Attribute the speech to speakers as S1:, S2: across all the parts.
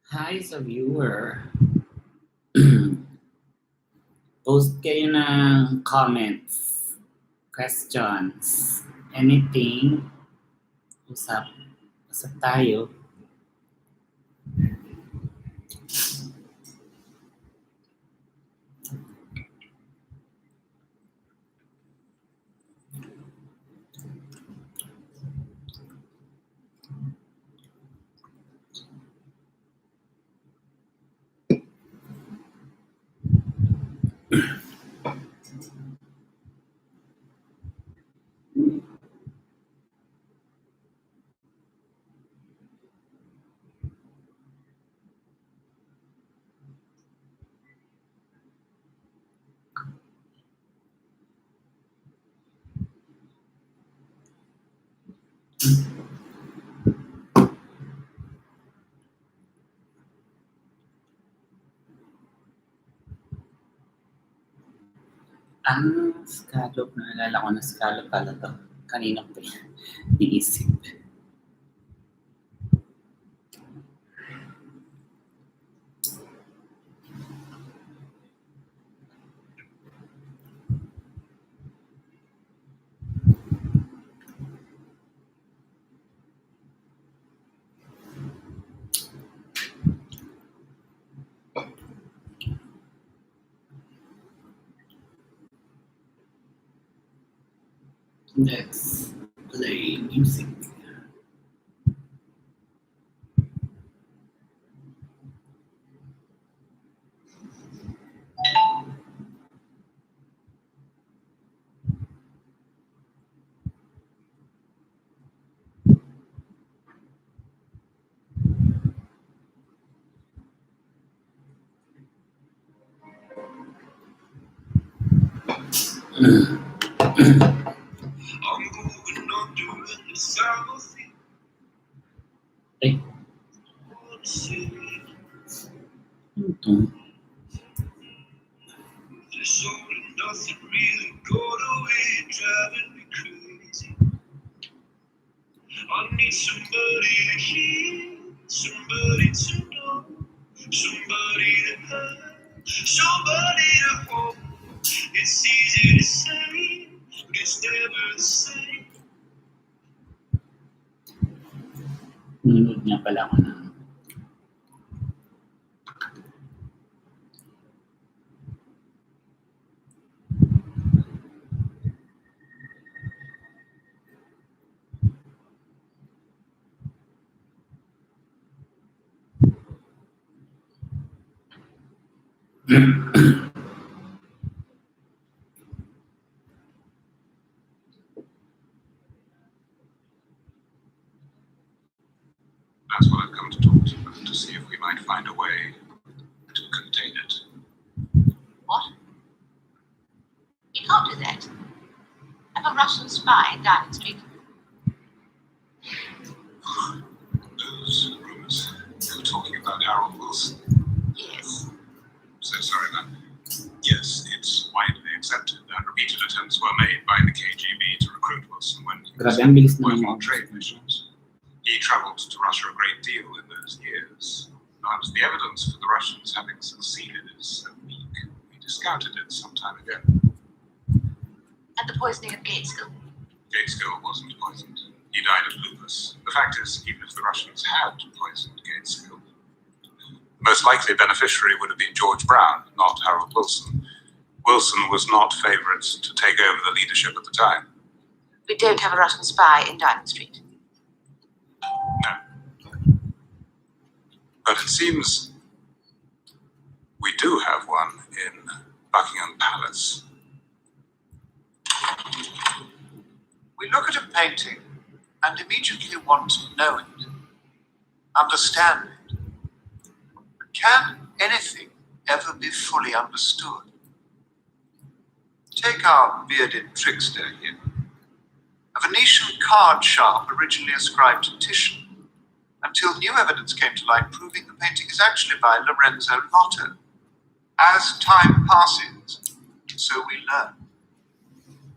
S1: Hi sa viewer. Post kayo ng comments, questions, anything. Usap. Usap tayo. Ang scallop, naalala ko na scallop pala to. Kanina ko iisip. Let's play music. Ay. Ano to? I need somebody to hear, somebody to know, somebody to have, somebody to hold. It's easy to say, but it's never the same. Nunod niya pala ako ng That's what I've come to talk to you about, to see if we might find a way to contain it.
S2: What? You can't do that. I'm a Russian spy in Diamond Street.
S1: Those rumors. You were talking about Harold Wilson.
S2: Yes.
S1: So sorry, man. Yes, it's widely accepted that repeated attempts were made by the KGB to recruit Wilson when he was
S3: Grabe, ang bilis na
S1: working
S3: ng
S1: on trade missions. He traveled to Russia a great deal in those years, but the evidence for the Russians having succeeded is so weak. We discounted it some time ago.
S2: And the poisoning of Gateskill.
S1: Gateskill wasn't poisoned. He died of lupus. The fact is, even if the Russians had poisoned Gateskill, the most likely beneficiary would have been George Brown, not Harold Wilson. Wilson was not favourite to take over the leadership at the time.
S2: We don't have a Russian spy in Diamond Street.
S1: No. But it seems we do have one in Buckingham Palace.
S4: We look at a painting and immediately want to know it, understand it. But can anything ever be fully understood? Take our bearded trickster here. A Venetian card sharp originally ascribed to Titian, until new evidence came to light proving the painting is actually by Lorenzo Lotto. As time passes, so we learn.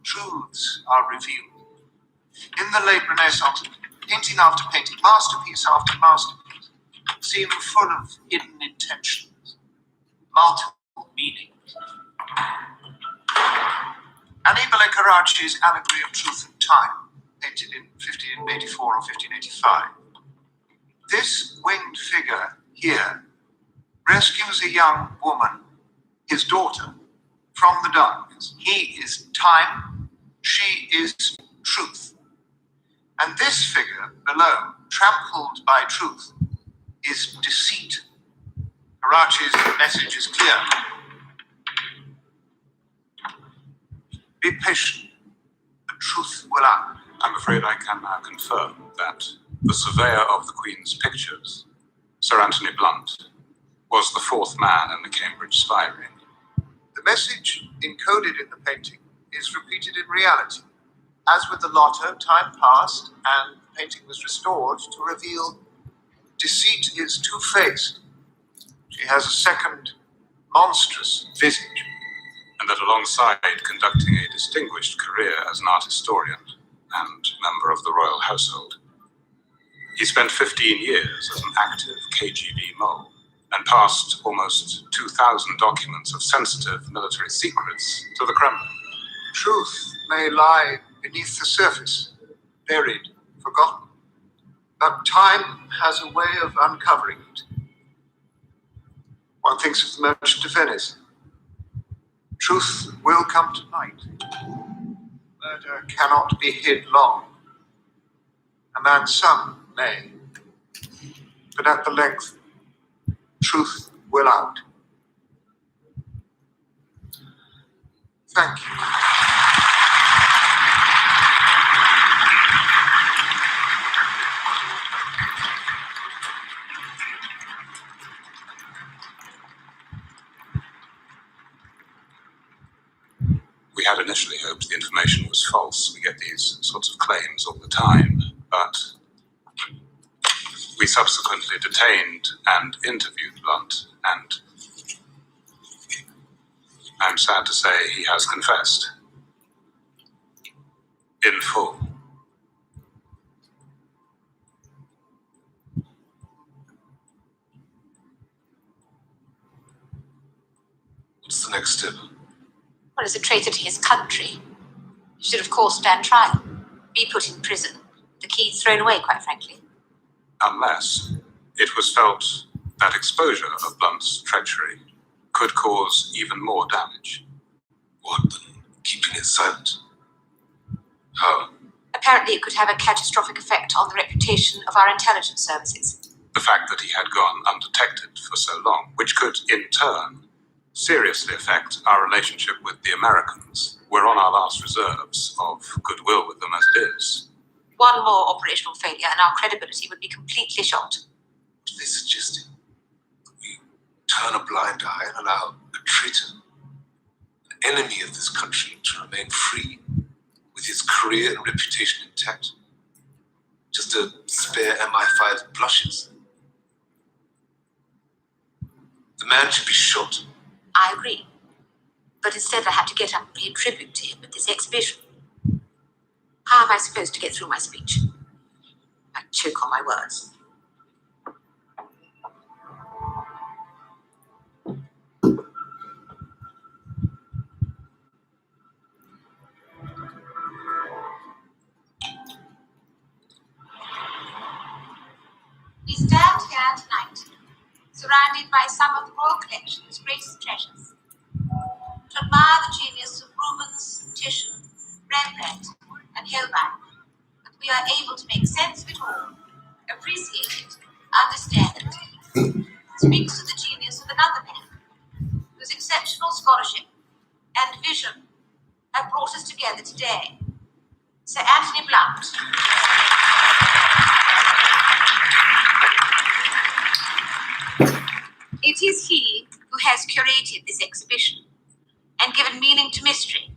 S4: Truths are revealed. In the late Renaissance, painting after painting, masterpiece after masterpiece, seem full of hidden intentions, multiple meanings. Annibale Carracci's Allegory of Truth and Time, painted in 1584 or 1585. This winged figure here rescues a young woman, his daughter, from the darkness. He is time, she is truth. And this figure below, trampled by truth, is deceit. Carracci's message is clear. Be patient. The truth will out.
S1: I'm afraid I can now confirm that the surveyor of the Queen's pictures, Sir Anthony Blunt, was the fourth man in the Cambridge spy ring.
S4: The message encoded in the painting is repeated in reality. As with the Lotto, time passed and the painting was restored to reveal deceit is two-faced. She has a second monstrous visage.
S1: And that alongside conducting a distinguished career as an art historian and member of the royal household, he spent 15 years as an active KGB mole and passed almost 2,000 documents of sensitive military secrets to the Kremlin.
S4: Truth may lie beneath the surface, buried, forgotten, but time has a way of uncovering it. One thinks of the Merchant of Venice. Truth will come to light. Murder cannot be hid long. A man's son may, but at the length, truth will out. Thank you.
S1: We had initially hoped the information was false. We get these sorts of claims all the time, but we subsequently detained and interviewed Blunt, and I'm sad to say he has confessed. In full. What's the next step?
S2: Well, as a traitor to his country, he should of course stand trial, be put in prison, the keys thrown away, quite frankly.
S1: Unless it was felt that exposure of Blunt's treachery could cause even more damage. What, then keeping it silent? How?
S2: Apparently it could have a catastrophic effect on the reputation of our intelligence services.
S1: The fact that he had gone undetected for so long, which could in turn
S3: seriously affect our relationship with the Americans. We're on our last reserves of goodwill with them as it is.
S2: One more operational failure and our credibility would be completely shot.
S1: They suggested we turn a blind eye and allow a traitor, an enemy of this country, to remain free with his career and reputation intact, just to spare MI5's blushes. The man should be shot.
S2: I agree. But instead I had to get up and pay tribute to him at this exhibition. How am I supposed to get through my speech? I choke on my words. We stand here tonight, surrounded by some of the Royal Collection's greatest treasures, to admire the genius of Rubens, Titian, Rembrandt, and Holbein, that we are able to make sense of it all, appreciate it, understand it, speaks to the genius of another man, whose exceptional scholarship and vision have brought us together today, Sir Anthony Blunt. It is he who has curated this exhibition and given meaning to mystery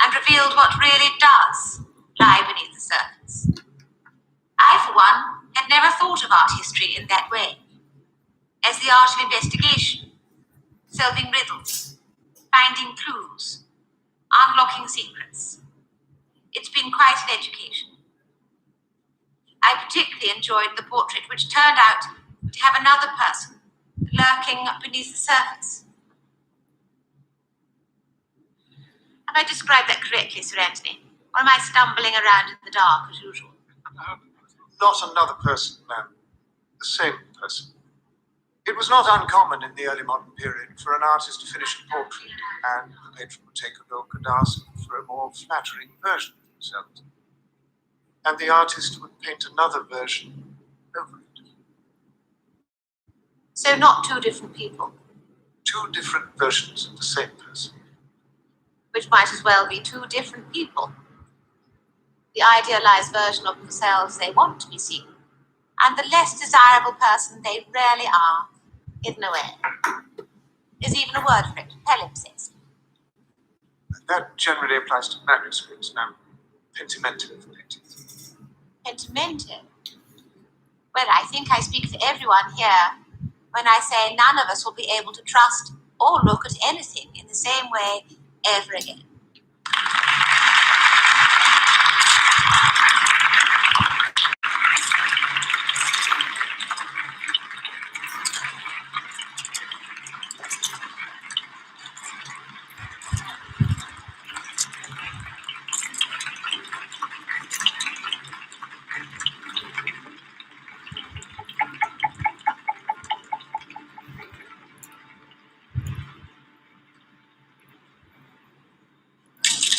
S2: and revealed what really does lie beneath the surface. I, for one, had never thought of art history in that way, as the art of investigation, solving riddles, finding clues, unlocking secrets. It's been quite an education. I particularly enjoyed the portrait which turned out to have another person lurking beneath the surface. Have I described that correctly, Sir Anthony? Or am I stumbling around in the dark as usual?
S4: Not another person, ma'am. The same person. It was not uncommon in the early modern period for an artist to finish a portrait and the patron would take a look and ask for a more flattering version of themselves. And the artist would paint another version over it.
S2: So not two different people,
S4: Two different versions of the same person.
S2: which might as well be two different people. The idealized version of themselves they want to be seen, and the less desirable person they rarely are, hidden away. There's even a word for it, palimpsest.
S4: That generally applies to manuscripts, ma'am. Pentimento for paintings.
S2: Pentimento. Well, I think I speak for everyone here when I say none of us will be able to trust or look at anything in the same way ever again.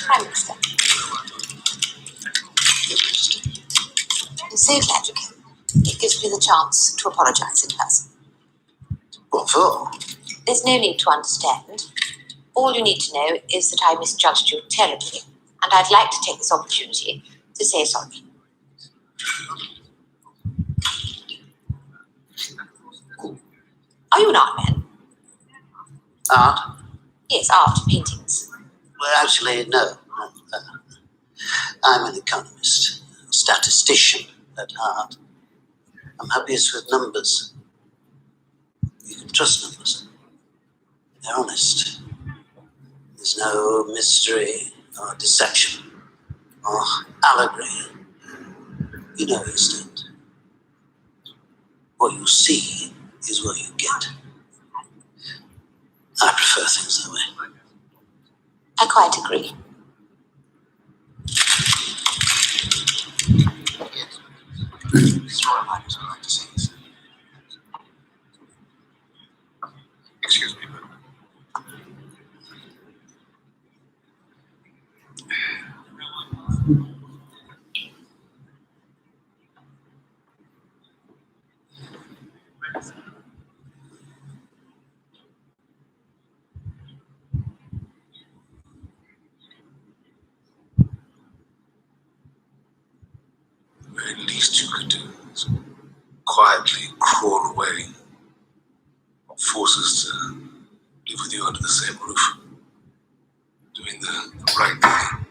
S2: I understand. I'm so glad you came. It gives me the chance to apologize in person.
S1: What for?
S2: There's no need to understand. All you need to know is that I misjudged you terribly, and I'd like to take this opportunity to say sorry. Are you an art man?
S5: Art?
S2: Yes, art, paintings.
S5: Well, actually, no. I'm an economist, a statistician at heart. I'm happiest with numbers. You can trust numbers. They're honest. There's no mystery or deception or allegory. You know instinct. What you see is what you get. I prefer things that way.
S2: I quite agree.
S4: Excuse me, but
S3: least you could do is quietly crawl away, or force us to live with you under the same roof, doing the right thing.